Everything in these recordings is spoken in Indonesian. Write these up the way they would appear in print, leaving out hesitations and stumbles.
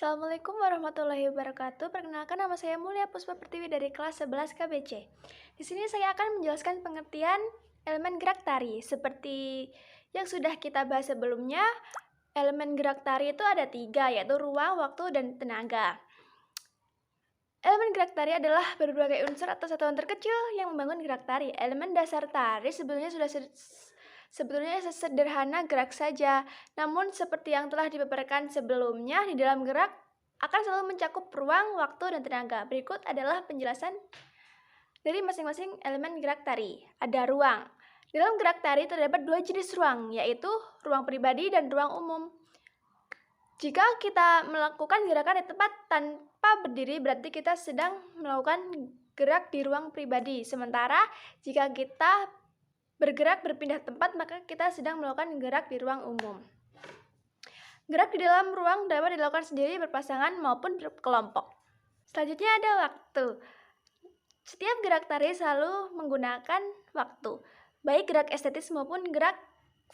Assalamualaikum warahmatullahi wabarakatuh. Perkenalkan, nama saya Mulia Puspa Pertiwi dari kelas 11 KBC. Di sini saya akan menjelaskan pengertian elemen gerak tari. Seperti yang sudah kita bahas sebelumnya, elemen gerak tari itu ada 3, yaitu ruang, waktu, dan tenaga. Elemen gerak tari adalah berbagai unsur atau satuan terkecil yang membangun gerak tari. Elemen dasar tari sebetulnya sederhana gerak saja, namun seperti yang telah dipaparkan sebelumnya, di dalam gerak akan selalu mencakup ruang, waktu, dan tenaga. Berikut adalah penjelasan dari masing-masing elemen gerak tari. Ada ruang. Dalam gerak tari terdapat 2 jenis ruang, yaitu ruang pribadi dan ruang umum. Jika kita melakukan gerakan di tempat tanpa berdiri, berarti kita sedang melakukan gerak di ruang pribadi. Sementara jika kita bergerak berpindah tempat, maka kita sedang melakukan gerak di ruang umum. Gerak di dalam ruang dapat dilakukan sendiri, berpasangan, maupun berkelompok. Selanjutnya ada waktu. Setiap gerak tari selalu menggunakan waktu, baik gerak estetis maupun gerak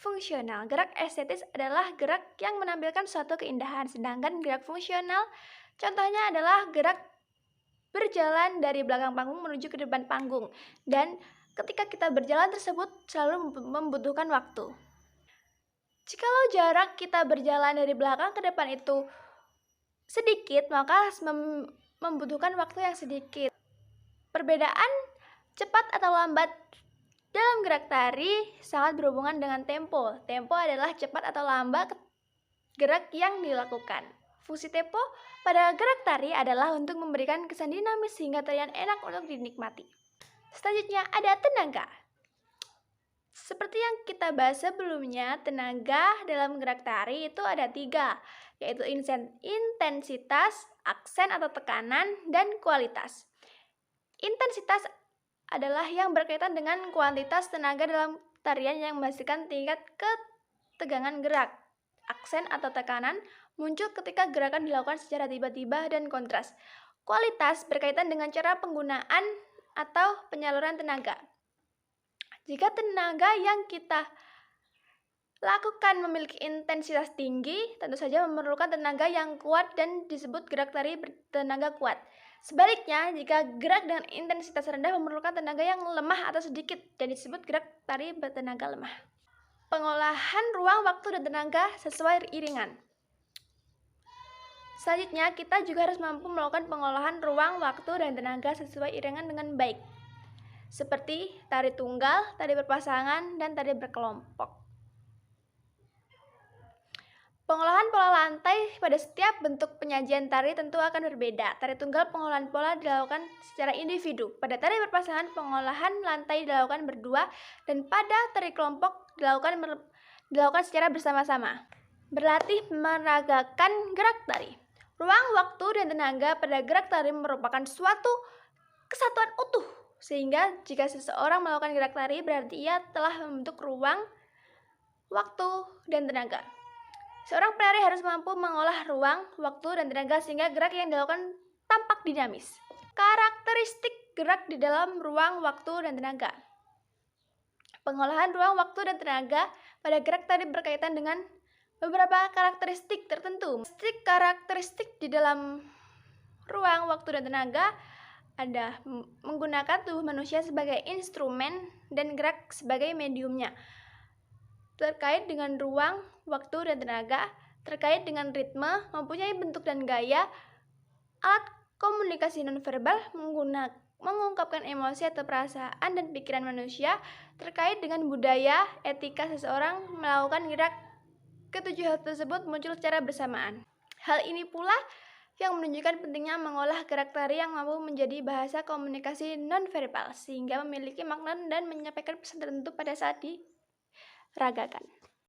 fungsional. Gerak estetis adalah gerak yang menampilkan suatu keindahan, sedangkan gerak fungsional contohnya adalah gerak berjalan dari belakang panggung menuju ke depan panggung, dan ketika kita berjalan tersebut selalu membutuhkan waktu. Jikalau jarak kita berjalan dari belakang ke depan itu sedikit, maka membutuhkan waktu yang sedikit. Perbedaan cepat atau lambat dalam gerak tari sangat berhubungan dengan tempo. Tempo adalah cepat atau lambat gerak yang dilakukan. Fungsi tempo pada gerak tari adalah untuk memberikan kesan dinamis sehingga tarian enak untuk dinikmati. Selanjutnya ada tenaga. Seperti yang kita bahas sebelumnya, tenaga dalam gerak tari itu ada 3, yaitu intensitas, aksen atau tekanan, dan kualitas. Intensitas adalah yang berkaitan dengan kuantitas tenaga dalam tarian yang menghasilkan tingkat ketegangan gerak. Aksen atau tekanan muncul ketika gerakan dilakukan secara tiba-tiba dan kontras. Kualitas berkaitan dengan cara penggunaan atau penyaluran tenaga. Jika tenaga yang kita lakukan memiliki intensitas tinggi, tentu saja memerlukan tenaga yang kuat dan disebut gerak tari bertenaga kuat. Sebaliknya, jika gerak dengan intensitas rendah memerlukan tenaga yang lemah atau sedikit dan disebut gerak tari bertenaga lemah. Pengolahan ruang, waktu, dan tenaga sesuai iringan. Selanjutnya, kita juga harus mampu melakukan pengolahan ruang, waktu, dan tenaga sesuai iringan dengan baik, seperti tari tunggal, tari berpasangan, dan tari berkelompok. Pengolahan pola lantai pada setiap bentuk penyajian tari tentu akan berbeda. Tari tunggal pengolahan pola dilakukan secara individu. Pada tari berpasangan pengolahan lantai dilakukan berdua, dan pada tari kelompok dilakukan secara bersama-sama. Berlatih meragakan gerak tari. Ruang, waktu, dan tenaga pada gerak tari merupakan suatu kesatuan utuh, sehingga jika seseorang melakukan gerak tari berarti ia telah membentuk ruang, waktu, dan tenaga. Seorang penari harus mampu mengolah ruang, waktu, dan tenaga sehingga gerak yang dilakukan tampak dinamis. Karakteristik gerak di dalam ruang, waktu, dan tenaga. Pengolahan ruang, waktu, dan tenaga pada gerak tari berkaitan dengan beberapa karakteristik tertentu. Karakteristik di dalam ruang, waktu, dan tenaga ada menggunakan tubuh manusia sebagai instrumen dan gerak sebagai mediumnya. Terkait dengan ruang, waktu, dan tenaga, terkait dengan ritme, mempunyai bentuk dan gaya. Alat komunikasi nonverbal mengungkapkan emosi atau perasaan dan pikiran manusia. Terkait dengan budaya, etika seseorang melakukan gerak. Ketujuh hal tersebut muncul secara bersamaan. Hal ini pula yang menunjukkan pentingnya mengolah gerak tari yang mampu menjadi bahasa komunikasi nonverbal sehingga memiliki makna dan menyampaikan pesan tertentu pada saat diragakan.